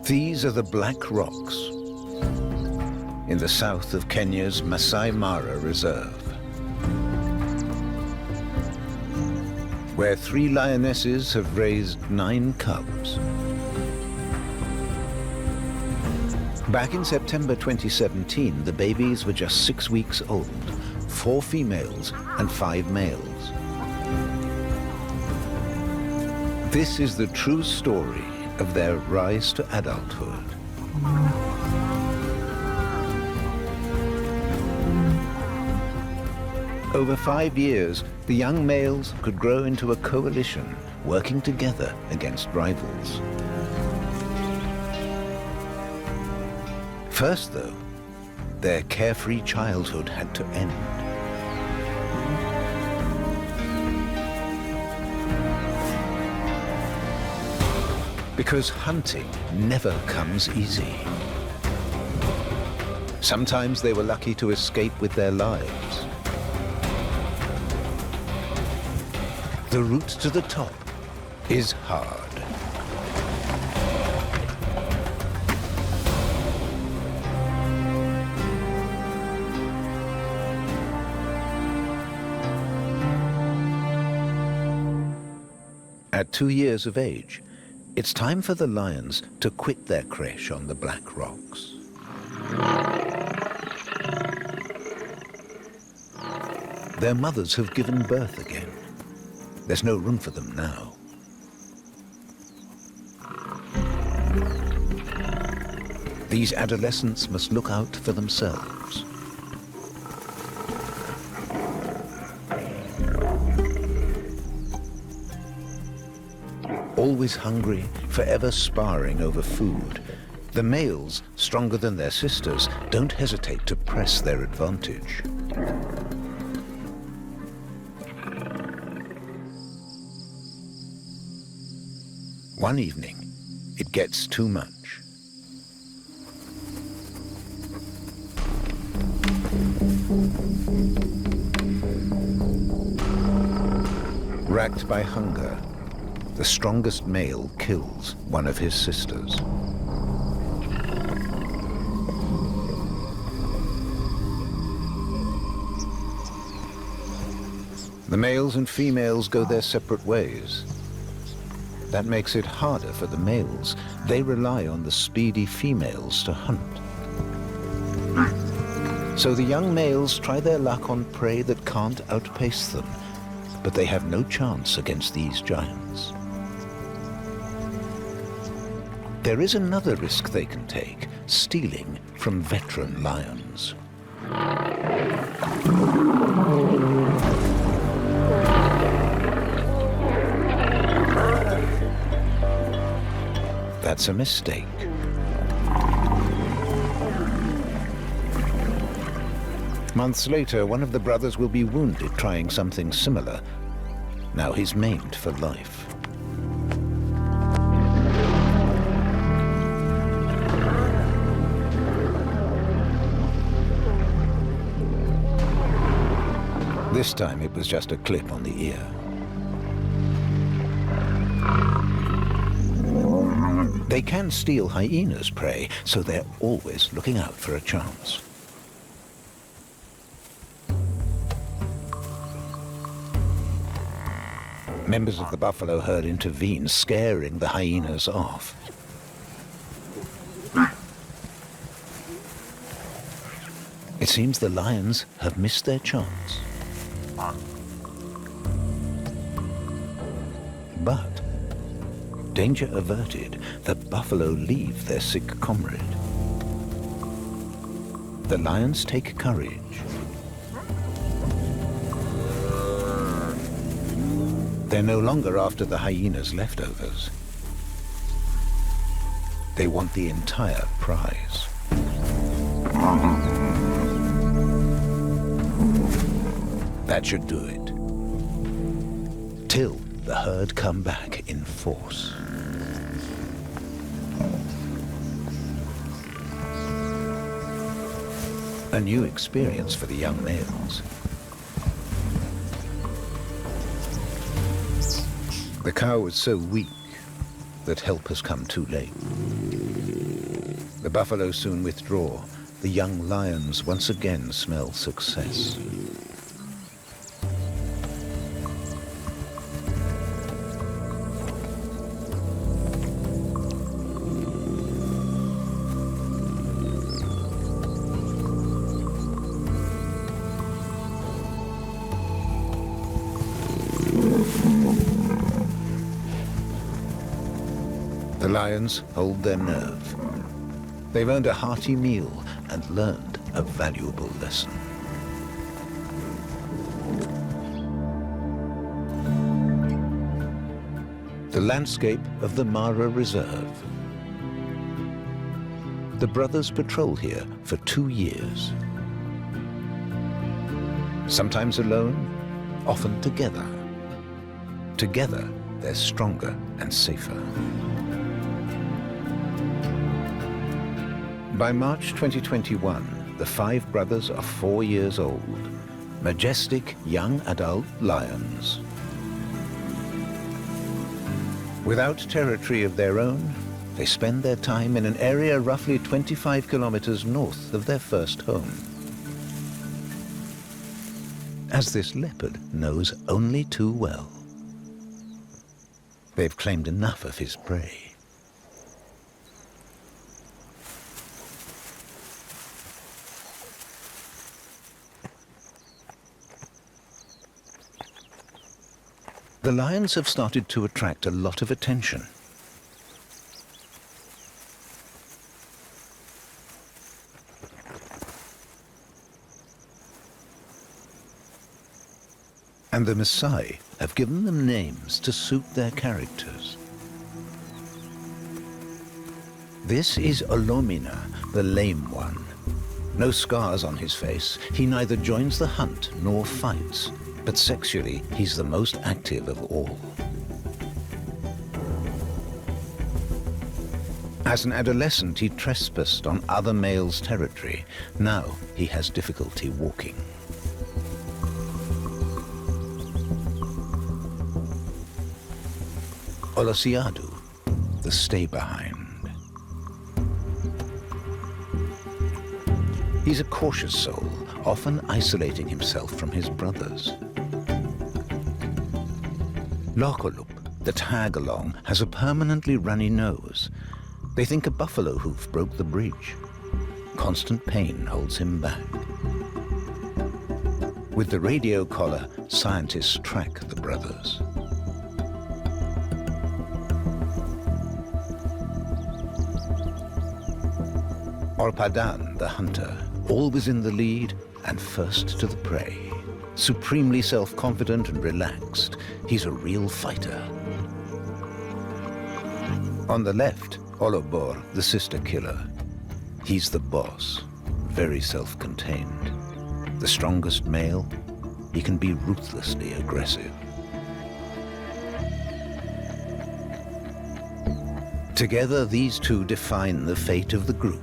These are the Black Rocks in the south of Kenya's Masai Mara Reserve, where 3 lionesses have raised 9 cubs. Back in September 2017, the babies were just 6 weeks old, 4 females and 5 males. This is the true story of their rise to adulthood. Over 5 years, the young males could grow into a coalition, working together against rivals. First, though, their carefree childhood had to end. Because hunting never comes easy. Sometimes they were lucky to escape with their lives. The route to the top is hard. At 2 years of age, it's time for the lions to quit their creche on the Black Rocks. Their mothers have given birth again. There's no room for them now. These adolescents must look out for themselves. Always hungry, forever sparring over food, the males, stronger than their sisters, don't hesitate to press their advantage. One evening, it gets too much. Racked by hunger, the strongest male kills one of his sisters. The males and females go their separate ways. That makes it harder for the males. They rely on the speedy females to hunt. So the young males try their luck on prey that can't outpace them, but they have no chance against these giants. There is another risk they can take, stealing from veteran lions. That's a mistake. Months later, one of the brothers will be wounded trying something similar. Now he's maimed for life. This time it was just a clip on the ear. They can steal hyenas' prey, so they're always looking out for a chance. Members of the buffalo herd intervene, scaring the hyenas off. It seems the lions have missed their chance. But, danger averted, the buffalo leave their sick comrade. The lions take courage. They're no longer after the hyena's leftovers. They want the entire prize. That should do it. Till the herd come back in force. A new experience for the young males. The cow was so weak that help has come too late. The buffalo soon withdraw. The young lions once again smell success. The lions hold their nerve. They've earned a hearty meal and learned a valuable lesson. The landscape of the Mara Reserve. The brothers patrol here for 2 years. Sometimes alone, often together. Together, they're stronger and safer. By March 2021, the 5 brothers are 4 years old, majestic young adult lions. Without territory of their own, they spend their time in an area roughly 25 kilometers north of their first home. As this leopard knows only too well. They've claimed enough of his prey. The lions have started to attract a lot of attention. And the Maasai have given them names to suit their characters. This is Olomina, the lame one. No scars on his face, he neither joins the hunt nor fights. But sexually, he's the most active of all. As an adolescent, he trespassed on other males' territory. Now he has difficulty walking. Olosiadu, the stay-behind. He's a cautious soul, often isolating himself from his brothers. Lokolup, the tag-along, has a permanently runny nose. They think a buffalo hoof broke the bridge. Constant pain holds him back. With the radio collar, scientists track the brothers. Orpadan, the hunter, always in the lead and first to the prey. Supremely self-confident and relaxed, he's a real fighter. On the left, Olobor, the sister killer. He's the boss, very self-contained. The strongest male, he can be ruthlessly aggressive. Together, these two define the fate of the group.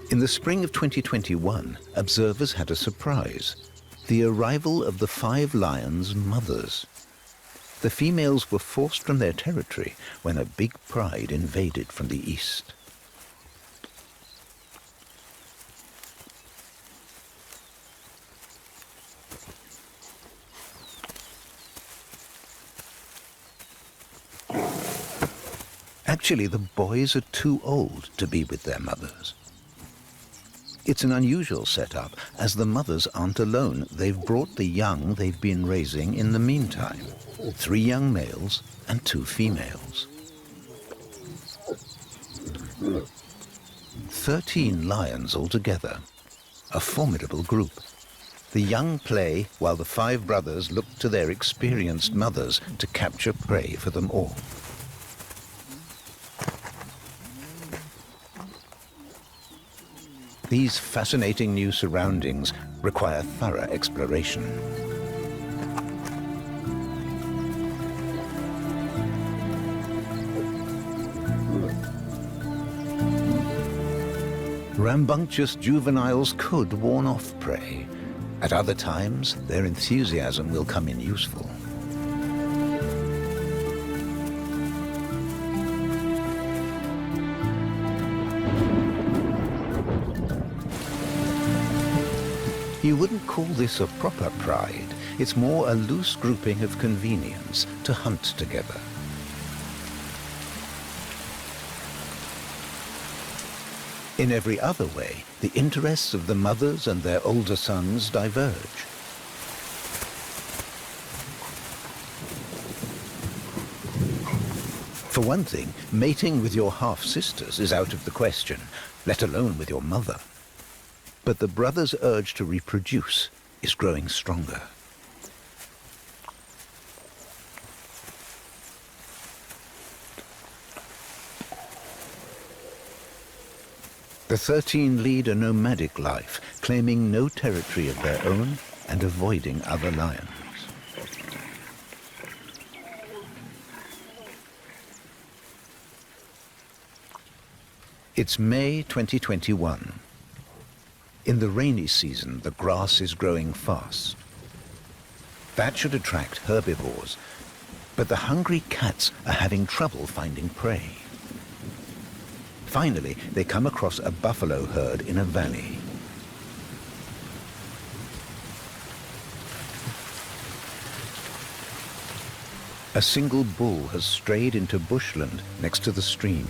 In the spring of 2021, observers had a surprise: the arrival of the 5 lions' mothers. The females were forced from their territory when a big pride invaded from the east. Actually, the boys are too old to be with their mothers. It's an unusual setup, as the mothers aren't alone. They've brought the young they've been raising in the meantime. 3 young males and 2 females. 13 lions altogether. A formidable group. The young play while the 5 brothers look to their experienced mothers to capture prey for them all. These fascinating new surroundings require thorough exploration. Rambunctious juveniles could warn off prey. At other times, their enthusiasm will come in useful. You wouldn't call this a proper pride. It's more a loose grouping of convenience to hunt together. In every other way, the interests of the mothers and their older sons diverge. For one thing, mating with your half-sisters is out of the question, let alone with your mother. But the brother's urge to reproduce is growing stronger. The 13 lead a nomadic life, claiming no territory of their own and avoiding other lions. It's May 2021. In the rainy season, the grass is growing fast. That should attract herbivores, but the hungry cats are having trouble finding prey. Finally, they come across a buffalo herd in a valley. A single bull has strayed into bushland next to the stream.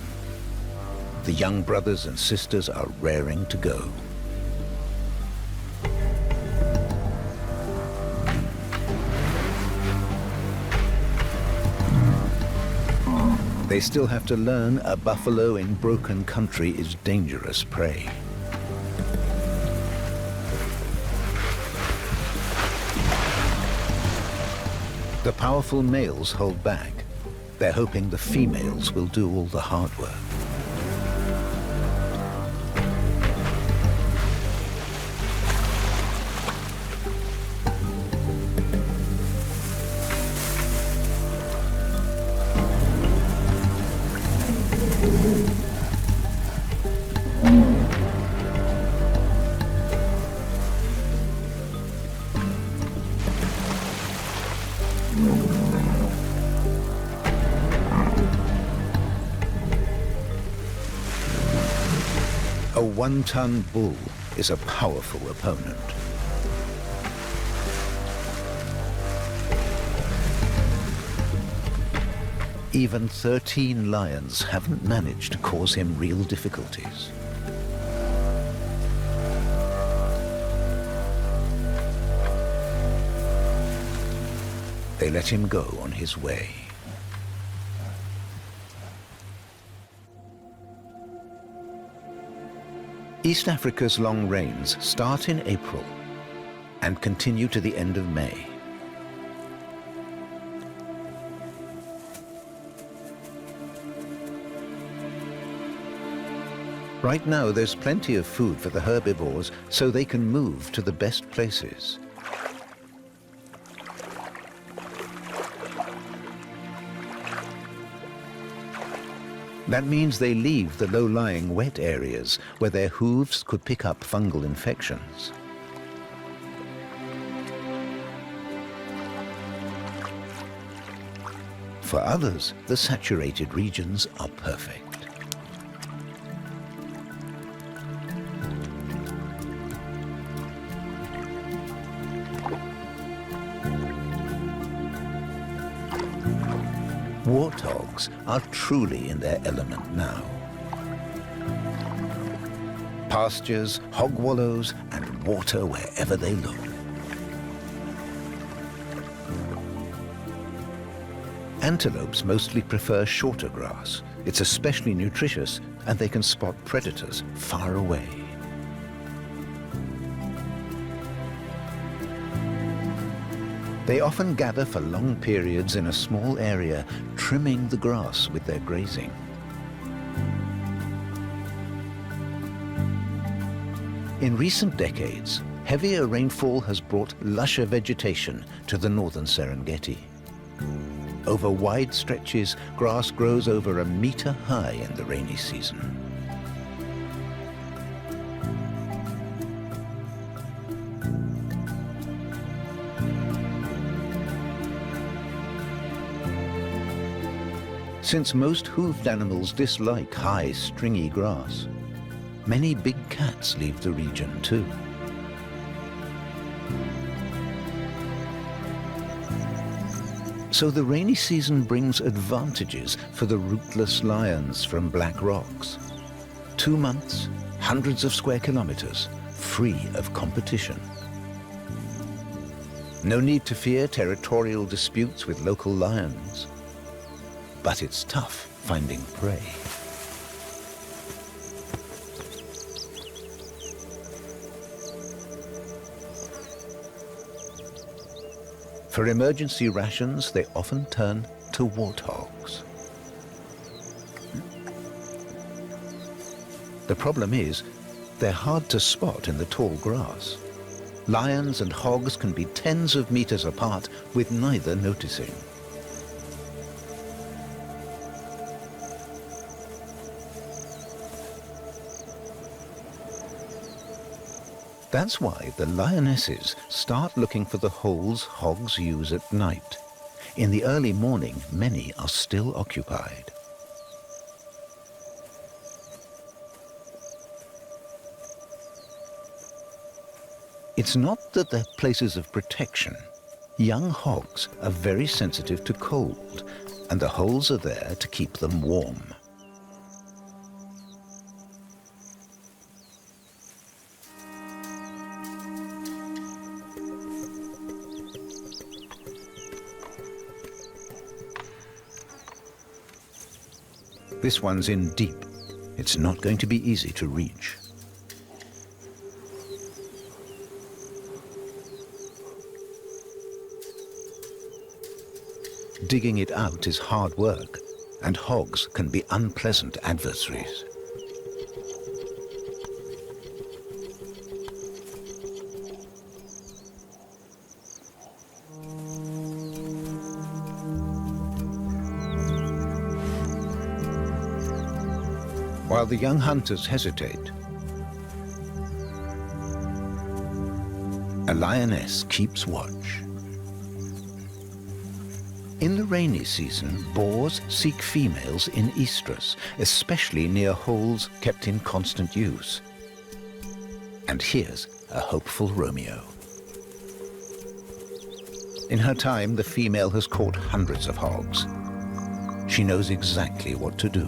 The young brothers and sisters are raring to go. They still have to learn a buffalo in broken country is dangerous prey. The powerful males hold back. They're hoping the females will do all the hard work. A one-ton bull is a powerful opponent. Even 13 lions haven't managed to cause him real difficulties. They let him go on his way. East Africa's long rains start in April and continue to the end of May. Right now, there's plenty of food for the herbivores, so they can move to the best places. That means they leave the low-lying wet areas where their hooves could pick up fungal infections. For others, the saturated regions are perfect. Warthogs are truly in their element now. Pastures, hog wallows, and water wherever they look. Antelopes mostly prefer shorter grass. It's especially nutritious, and they can spot predators far away. They often gather for long periods in a small area, trimming the grass with their grazing. In recent decades, heavier rainfall has brought lusher vegetation to the northern Serengeti. Over wide stretches, grass grows over 1 meter high in the rainy season. Since most hoofed animals dislike high, stringy grass, many big cats leave the region too. So the rainy season brings advantages for the rootless lions from Black Rocks. 2 months, hundreds of square kilometers, free of competition. No need to fear territorial disputes with local lions. But it's tough finding prey. For emergency rations, they often turn to warthogs. The problem is, they're hard to spot in the tall grass. Lions and hogs can be tens of meters apart with neither noticing. That's why the lionesses start looking for the holes hogs use at night. In the early morning, many are still occupied. It's not that they're places of protection. Young hogs are very sensitive to cold, and the holes are there to keep them warm. This one's in deep. It's not going to be easy to reach. Digging it out is hard work, and hogs can be unpleasant adversaries. While the young hunters hesitate, a lioness keeps watch. In the rainy season, boars seek females in estrus, especially near holes kept in constant use. And here's a hopeful Romeo. In her time, the female has caught hundreds of hogs. She knows exactly what to do.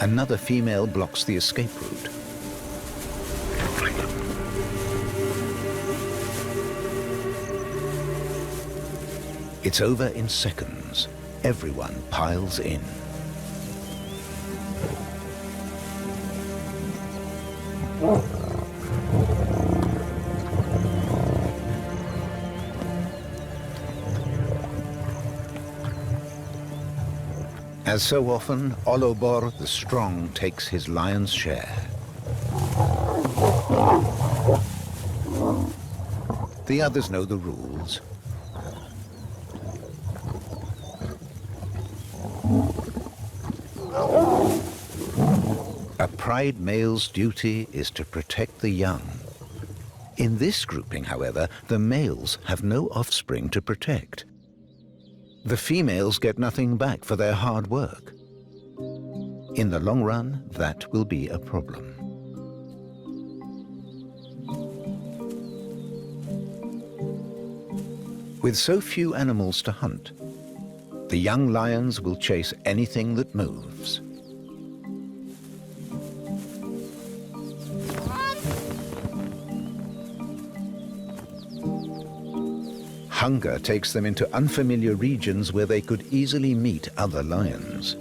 Another female blocks the escape route. It's over in seconds. Everyone piles in. As so often, Olobor the Strong takes his lion's share. The others know the rules. A pride male's duty is to protect the young. In this grouping, however, the males have no offspring to protect. The females get nothing back for their hard work. In the long run, that will be a problem. With so few animals to hunt, the young lions will chase anything that moves. Hunger takes them into unfamiliar regions where they could easily meet other lions.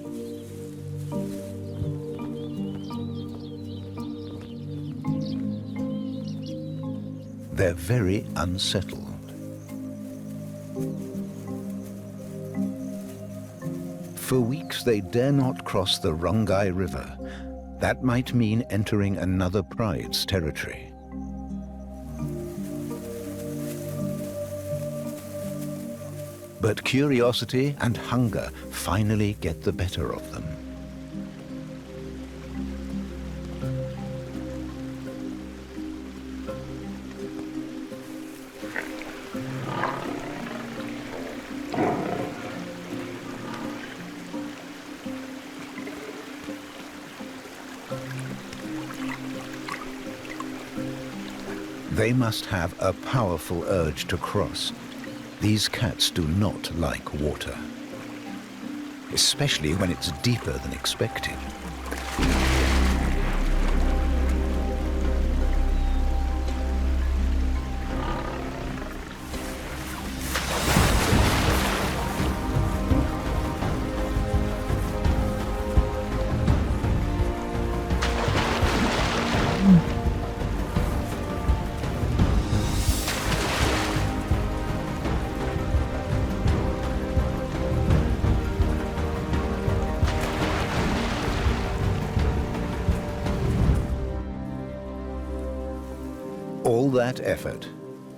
They're very unsettled. For weeks they dare not cross the Rongai River. That might mean entering another pride's territory. But curiosity and hunger finally get the better of them. They must have a powerful urge to cross. These cats do not like water, especially when it's deeper than expected. All that effort,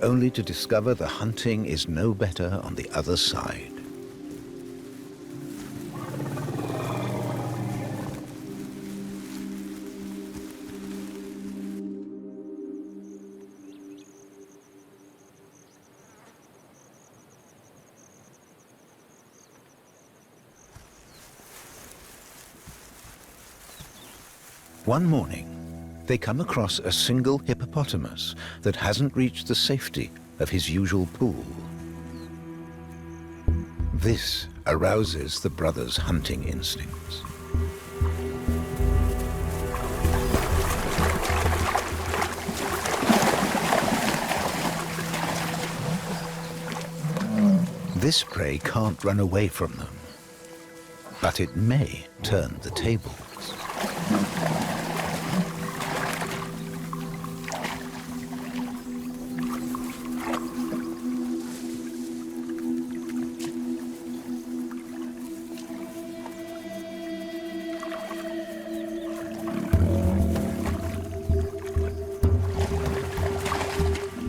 only to discover the hunting is no better on the other side. One morning, they come across a single hippopotamus that hasn't reached the safety of his usual pool. This arouses the brothers' hunting instincts. This prey can't run away from them, but it may turn the tables.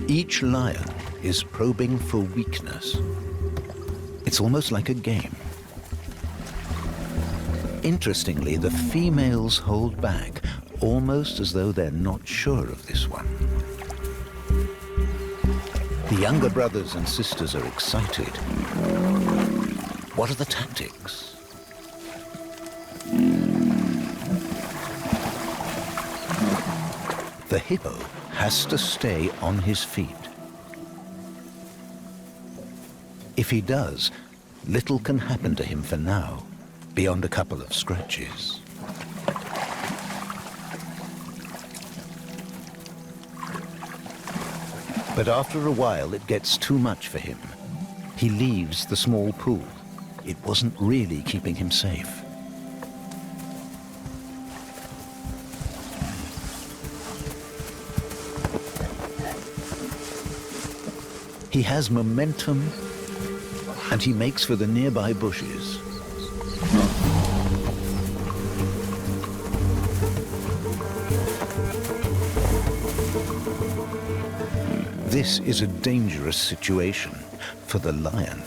Each lion is probing for weakness. It's almost like a game. Interestingly, the females hold back, almost as though they're not sure of this one. The younger brothers and sisters are excited. What are the tactics? The hippo has to stay on his feet. If he does, little can happen to him for now, beyond a couple of scratches. But after a while, it gets too much for him. He leaves the small pool. It wasn't really keeping him safe. He has momentum, and he makes for the nearby bushes. This is a dangerous situation for the lion.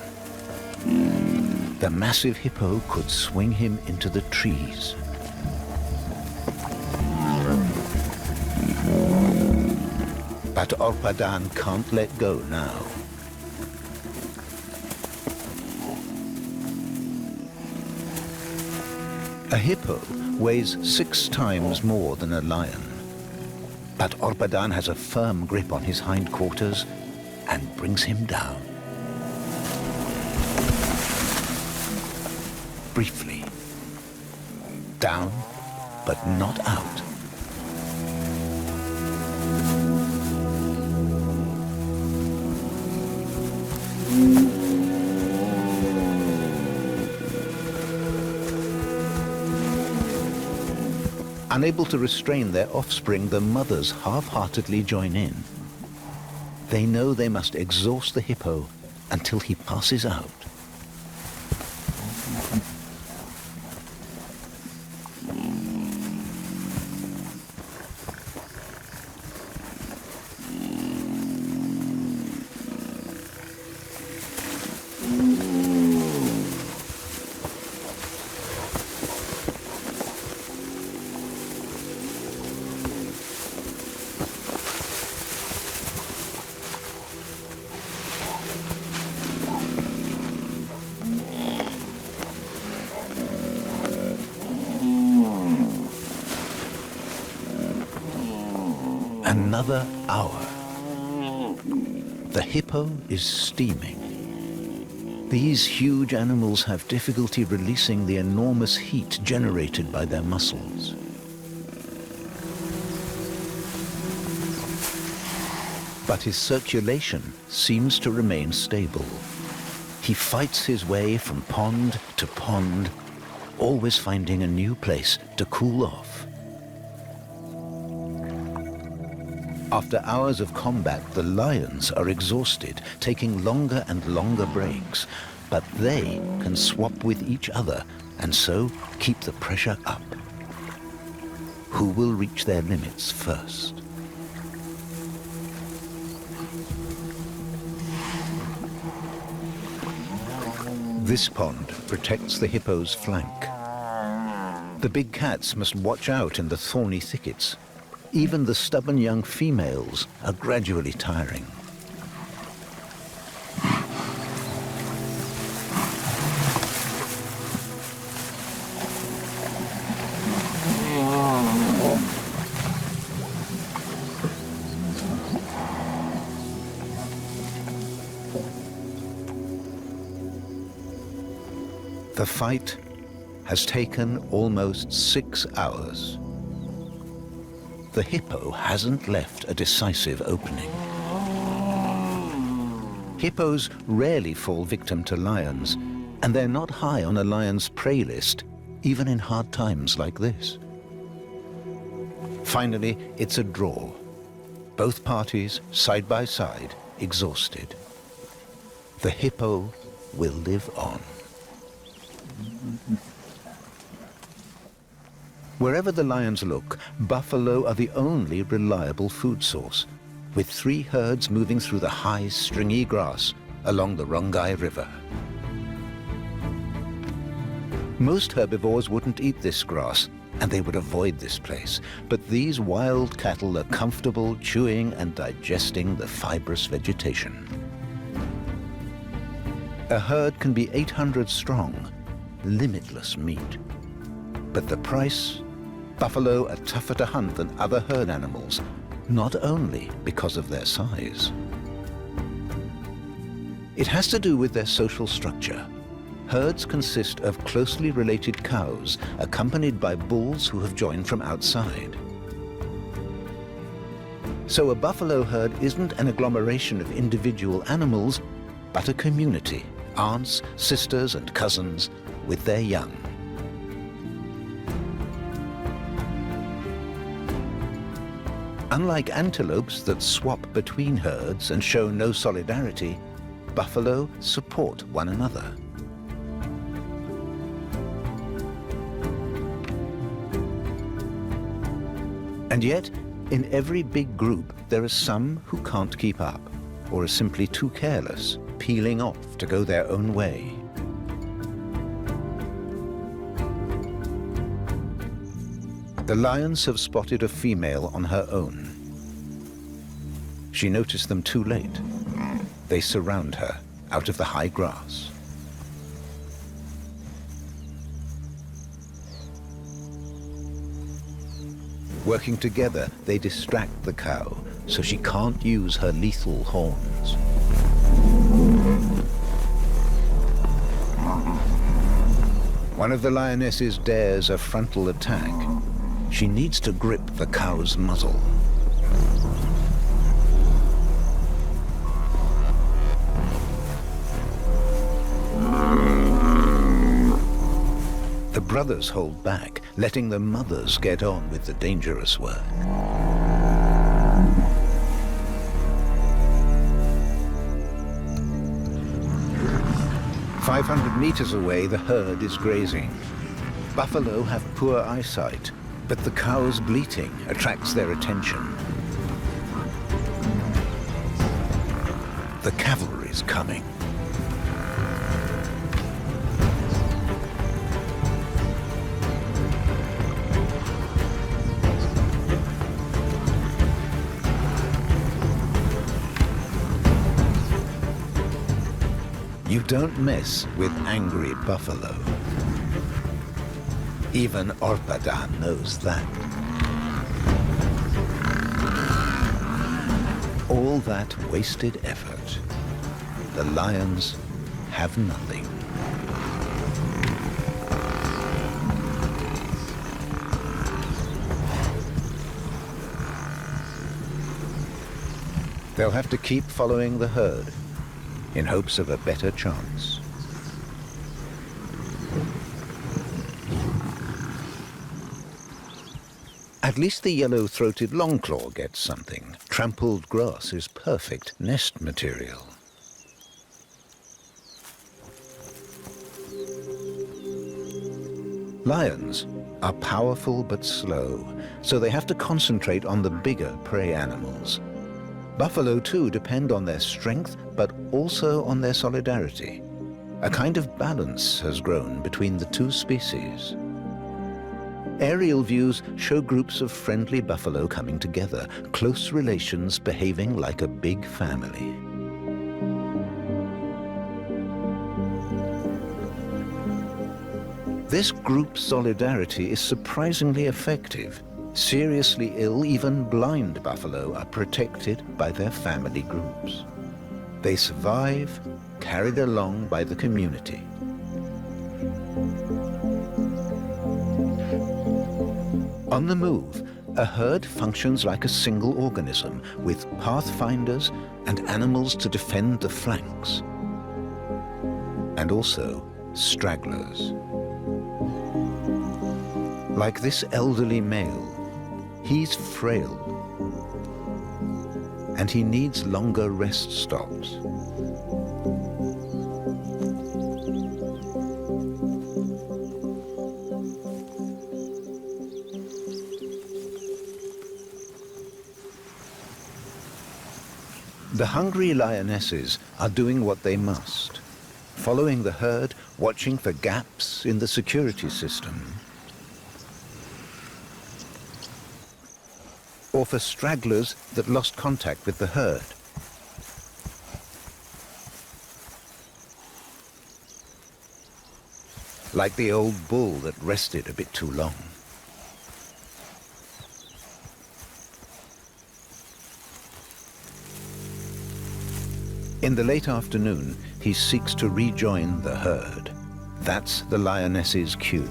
The massive hippo could swing him into the trees. But Orpadan can't let go now. A hippo weighs 6 times more than a lion. But Orpadan has a firm grip on his hindquarters and brings him down. Briefly. Down, but not out. Unable to restrain their offspring, the mothers half-heartedly join in. They know they must exhaust the hippo until he passes out. Another hour, The hippo is steaming. These huge animals have difficulty releasing the enormous heat generated by their muscles. But his circulation seems to remain stable. He fights his way from pond to pond, always finding a new place to cool off. After hours of combat, the lions are exhausted, taking longer and longer breaks, but they can swap with each other and so keep the pressure up. Who will reach their limits first? This pond protects the hippo's flank. The big cats must watch out in the thorny thickets. Even the stubborn young females are gradually tiring. The fight has taken almost 6 hours. The hippo hasn't left a decisive opening. Hippos rarely fall victim to lions, and they're not high on a lion's prey list, even in hard times like this. Finally, it's a draw. Both parties, side by side, exhausted. The hippo will live on. Wherever the lions look, buffalo are the only reliable food source, with 3 herds moving through the high, stringy grass along the Rongai River. Most herbivores wouldn't eat this grass, and they would avoid this place, but these wild cattle are comfortable chewing and digesting the fibrous vegetation. A herd can be 800 strong, limitless meat. But the price? Buffalo are tougher to hunt than other herd animals, not only because of their size. It has to do with their social structure. Herds consist of closely related cows, accompanied by bulls who have joined from outside. So a buffalo herd isn't an agglomeration of individual animals, but a community, aunts, sisters, and cousins, with their young. Unlike antelopes that swap between herds and show no solidarity, buffalo support one another. And yet, in every big group, there are some who can't keep up, or are simply too careless, peeling off to go their own way. The lions have spotted a female on her own. She noticed them too late. They surround her out of the high grass. Working together, they distract the cow so she can't use her lethal horns. One of the lionesses dares a frontal attack. She needs to grip the cow's muzzle. The brothers hold back, letting the mothers get on with the dangerous work. "500 meters away, the herd is grazing. Buffalo have poor eyesight, but the cow's bleating attracts their attention. The cavalry's coming. You don't mess with angry buffalo. Even Orpada knows that. All all that wasted effort, the lions have nothing. They'll have to keep following the herd in hopes of a better chance. At least the yellow-throated longclaw gets something. Trampled grass is perfect nest material. Lions are powerful but slow, so they have to concentrate on the bigger prey animals. Buffalo, too, depend on their strength, but also on their solidarity. A kind of balance has grown between the two species. Aerial views show groups of friendly buffalo coming together, close relations behaving like a big family. This group solidarity is surprisingly effective. Seriously ill, even blind buffalo are protected by their family groups. They survive, carried along by the community. On the move, a herd functions like a single organism with pathfinders and animals to defend the flanks, and also stragglers. Like this elderly male, he's frail, and he needs longer rest stops. The hungry lionesses are doing what they must, following the herd, watching for gaps in the security system, or for stragglers that lost contact with the herd. Like the old bull that rested a bit too long. In the late afternoon, he seeks to rejoin the herd. That's the lioness's cue.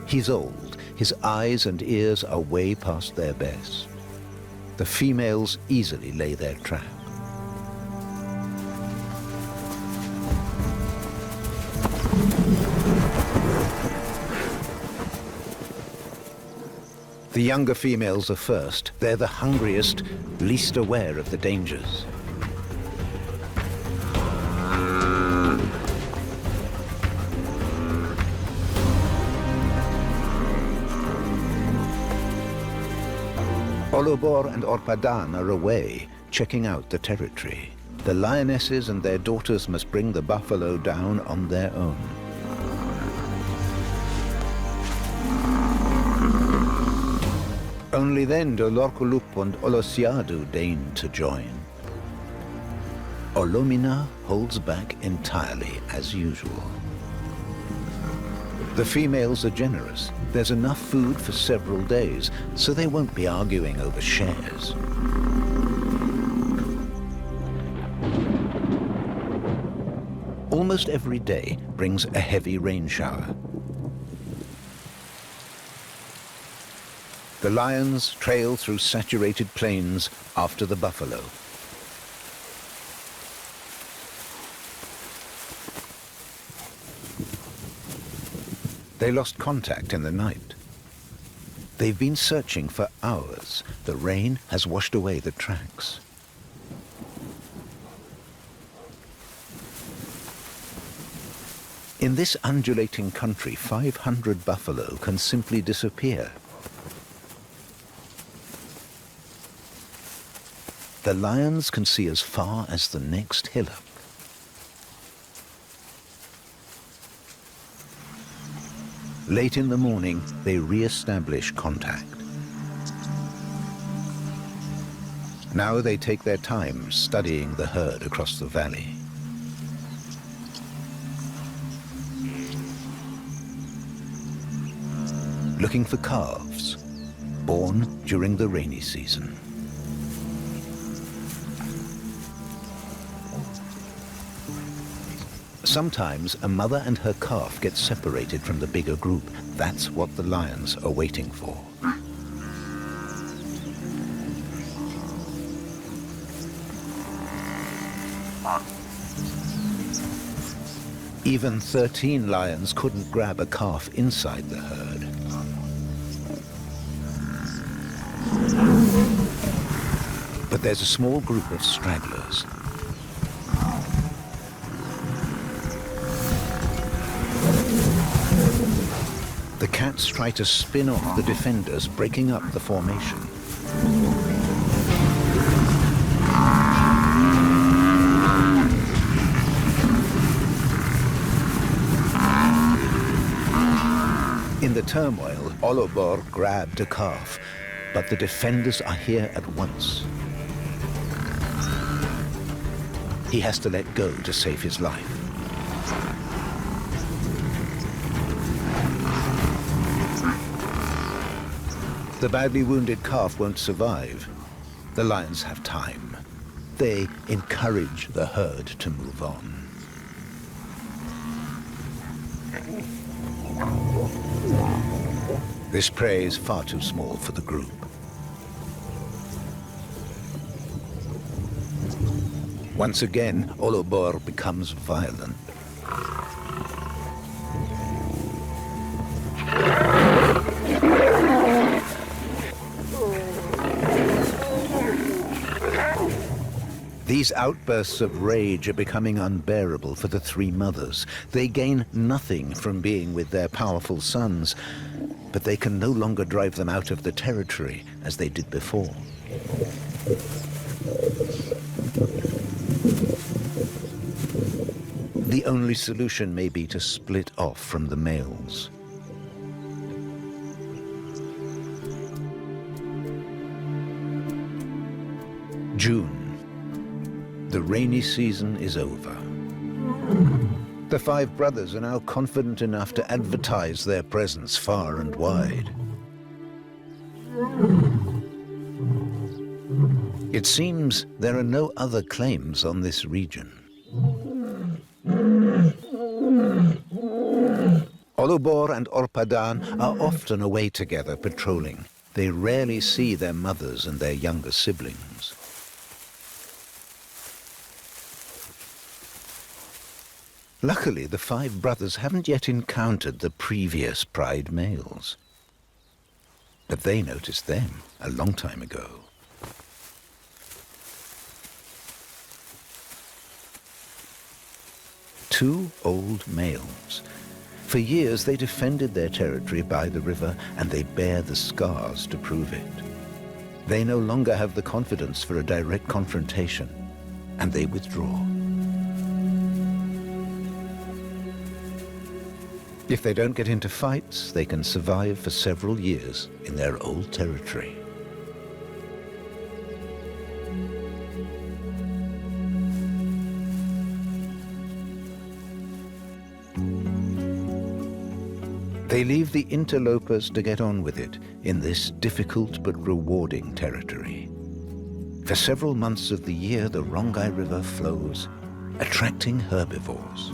He's old. His eyes and ears are way past their best. The females easily lay their trap. The younger females are first. They're the hungriest, least aware of the dangers. Olobor and Orpadan are away, checking out the territory. The lionesses and their daughters must bring the buffalo down on their own. Only then do Lorkulup and Olosiadu deign to join. Olomina holds back entirely as usual. The females are generous. There's enough food for several days, so they won't be arguing over shares. Almost every day brings a heavy rain shower. The lions trail through saturated plains after the buffalo. They lost contact in the night. They've been searching for hours. The rain has washed away the tracks. In this undulating country, 500 buffalo can simply disappear. The lions can see as far as the next hillock. Late in the morning, they re-establish contact. Now they take their time studying the herd across the valley. Looking for calves, born during the rainy season. Sometimes a mother and her calf get separated from the bigger group. That's what the lions are waiting for. Even 13 lions couldn't grab a calf inside the herd. But there's a small group of stragglers. The cats try to spin off the defenders, breaking up the formation. In the turmoil, Olobor grabbed a calf, but the defenders are here at once. He has to let go to save his life. The badly wounded calf won't survive. The lions have time. They encourage the herd to move on. This prey is far too small for the group. Once again, Olobor becomes violent. These outbursts of rage are becoming unbearable for the three mothers. They gain nothing from being with their powerful sons, but they can no longer drive them out of the territory as they did before. The only solution may be to split off from the males. June. The rainy season is over. The five brothers are now confident enough to advertise their presence far and wide. It seems there are no other claims on this region. Olobor and Orpadan are often away together patrolling. They rarely see their mothers and their younger siblings. Luckily, the five brothers haven't yet encountered the previous pride males. But they noticed them a long time ago. Two old males. For years they defended their territory by the river, and they bear the scars to prove it. They no longer have the confidence for a direct confrontation, and they withdraw. If they don't get into fights, they can survive for several years in their old territory. They leave the interlopers to get on with it in this difficult but rewarding territory. For several months of the year, the Rongai River flows, attracting herbivores.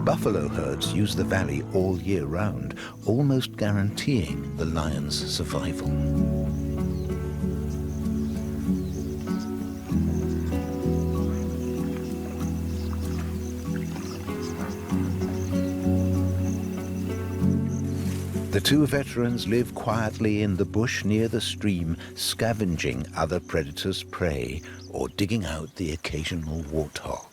Buffalo herds use the valley all year round, almost guaranteeing the lion's survival. The two veterans live quietly in the bush near the stream, scavenging other predators' prey or digging out the occasional warthog.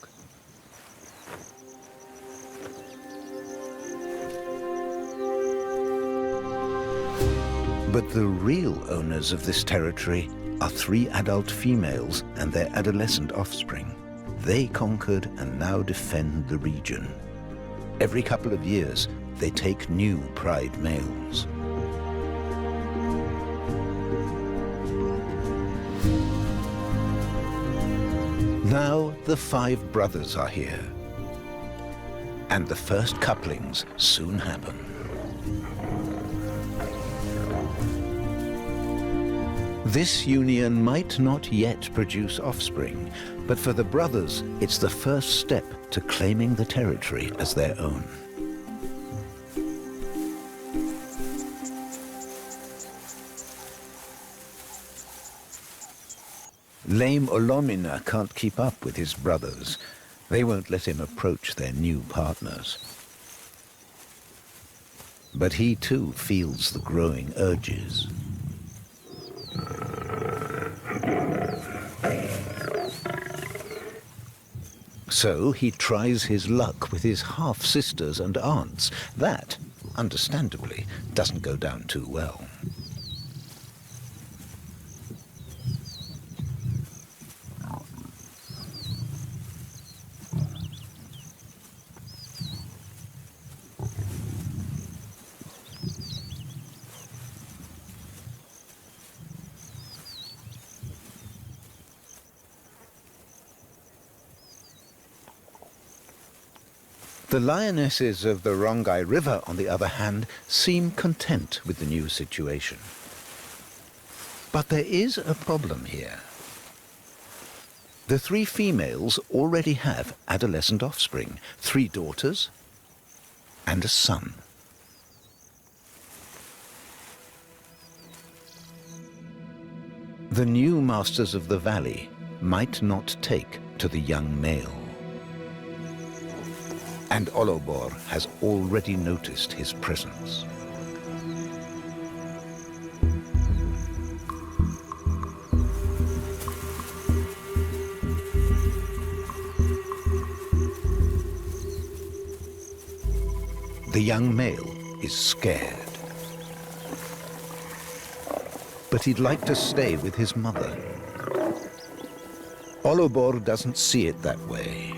But the real owners of this territory are three adult females and their adolescent offspring. They conquered and now defend the region. Every couple of years, they take new pride males. Now the five brothers are here, and the first couplings soon happen. This union might not yet produce offspring, but for the brothers, it's the first step to claiming the territory as their own. Lame Olomina can't keep up with his brothers. They won't let him approach their new partners. But he too feels the growing urges. So he tries his luck with his half-sisters and aunts. That, understandably, doesn't go down too well. The lionesses of the Rongai River, on the other hand, seem content with the new situation. But there is a problem here. The 3 females already have adolescent offspring, 3 daughters and a son. The new masters of the valley might not take to the young male. And Olobor has already noticed his presence. The young male is scared. But he'd like to stay with his mother. Olobor doesn't see it that way.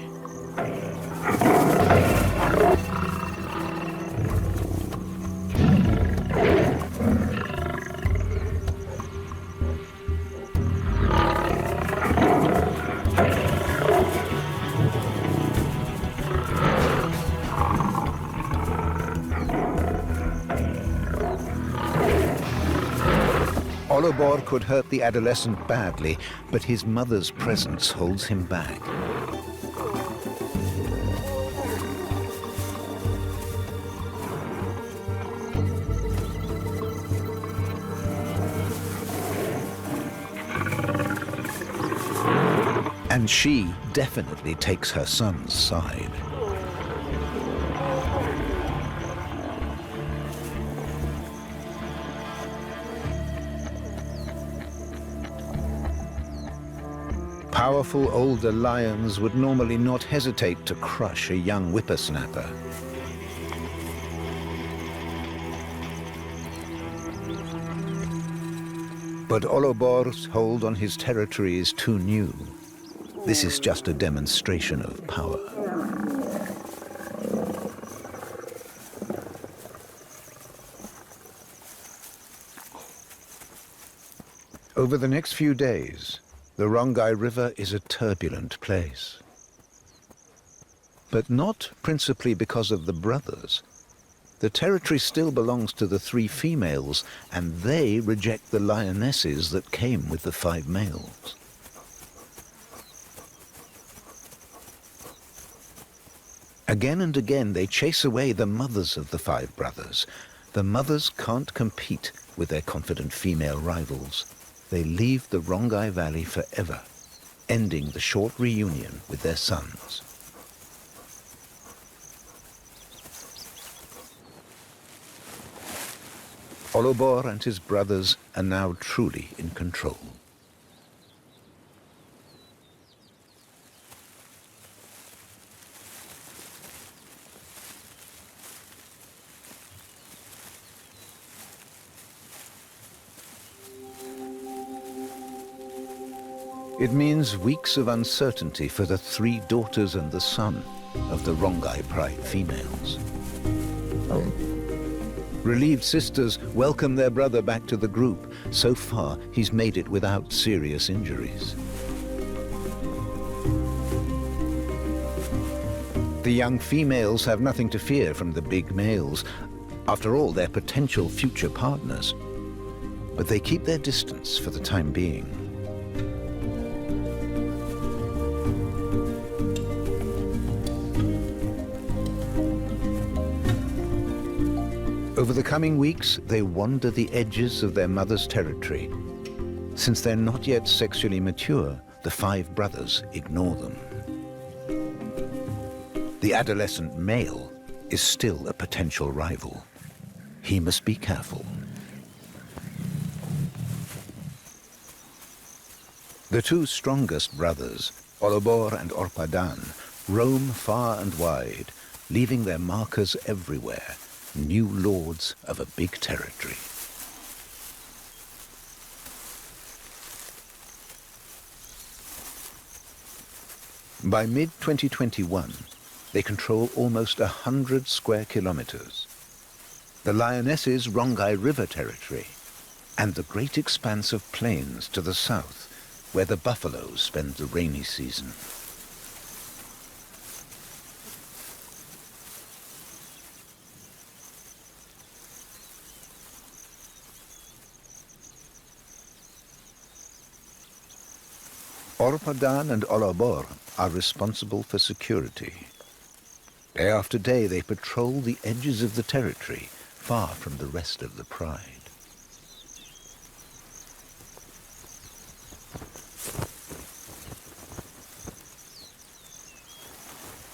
Olobor could hurt the adolescent badly, but his mother's presence holds him back. And she definitely takes her son's side. Powerful older lions would normally not hesitate to crush a young whippersnapper. But Olobor's hold on his territory is too new. This is just a demonstration of power. Over the next few days, the Rongai River is a turbulent place. But not principally because of the brothers. The territory still belongs to the 3 females, and they reject the lionesses that came with the 5 males. Again and again, they chase away the mothers of the 5 brothers. The mothers can't compete with their confident female rivals. They leave the Rongai Valley forever, ending the short reunion with their sons. Olobor and his brothers are now truly in control. It means weeks of uncertainty for the 3 daughters and the son of the Rongai Pride females. Relieved sisters welcome their brother back to the group. So far, he's made it without serious injuries. The young females have nothing to fear from the big males. After all, they're potential future partners. but they keep their distance for the time being. Over the coming weeks, they wander the edges of their mother's territory. Since they're not yet sexually mature, the 5 brothers ignore them. The adolescent male is still a potential rival. He must be careful. The 2 strongest brothers, Olobor and Orpadan, roam far and wide, leaving their markers everywhere, new lords of a big territory. By mid-2021, they control almost 100 square kilometers. The lionesses' Rongai River territory, and the great expanse of plains to the south, where the buffaloes spend the rainy season. Orpadan and Olobor are responsible for security. Day after day, they patrol the edges of the territory, far from the rest of the pride.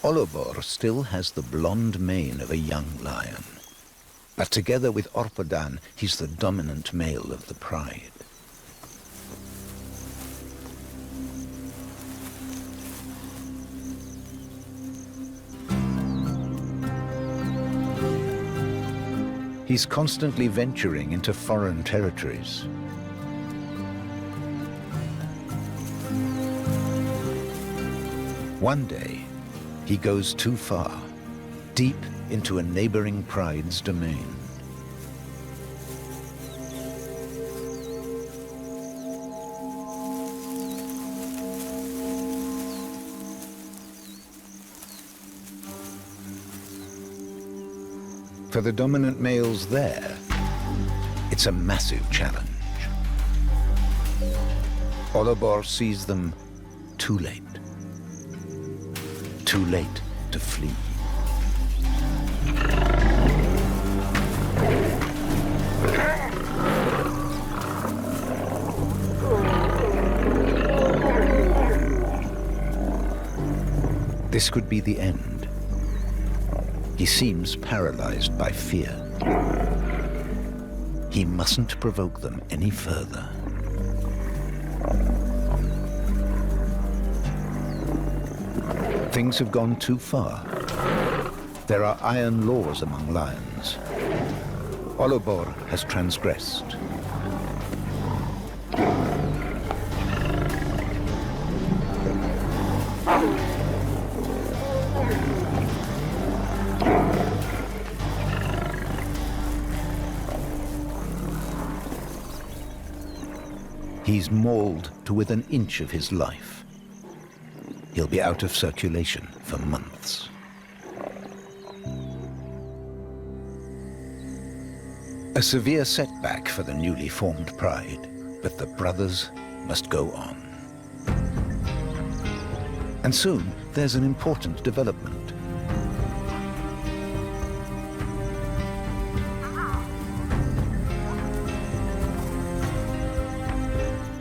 Olobor still has the blonde mane of a young lion, but together with Orpadan, he's the dominant male of the pride. He's constantly venturing into foreign territories. One day, he goes too far, deep into a neighboring pride's domain. For the dominant males there, it's a massive challenge. Olobor sees them too late. Too late to flee. This could be the end. He seems paralyzed by fear. He mustn't provoke them any further. Things have gone too far. There are iron laws among lions. Olobor has transgressed. He's mauled to within an inch of his life. He'll be out of circulation for months. A severe setback for the newly formed pride, but the brothers must go on. And soon, there's an important development.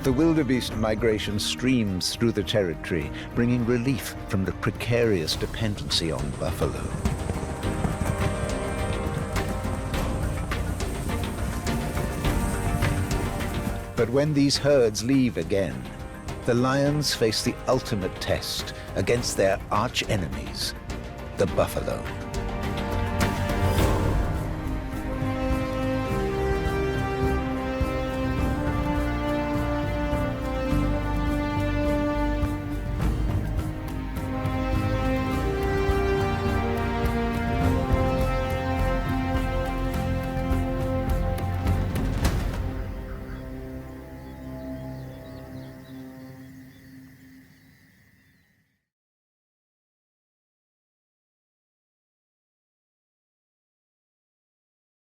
The wildebeest migration streams through the territory, bringing relief from the precarious dependency on buffalo. But when these herds leave again, the lions face the ultimate test against their arch enemies, the buffalo.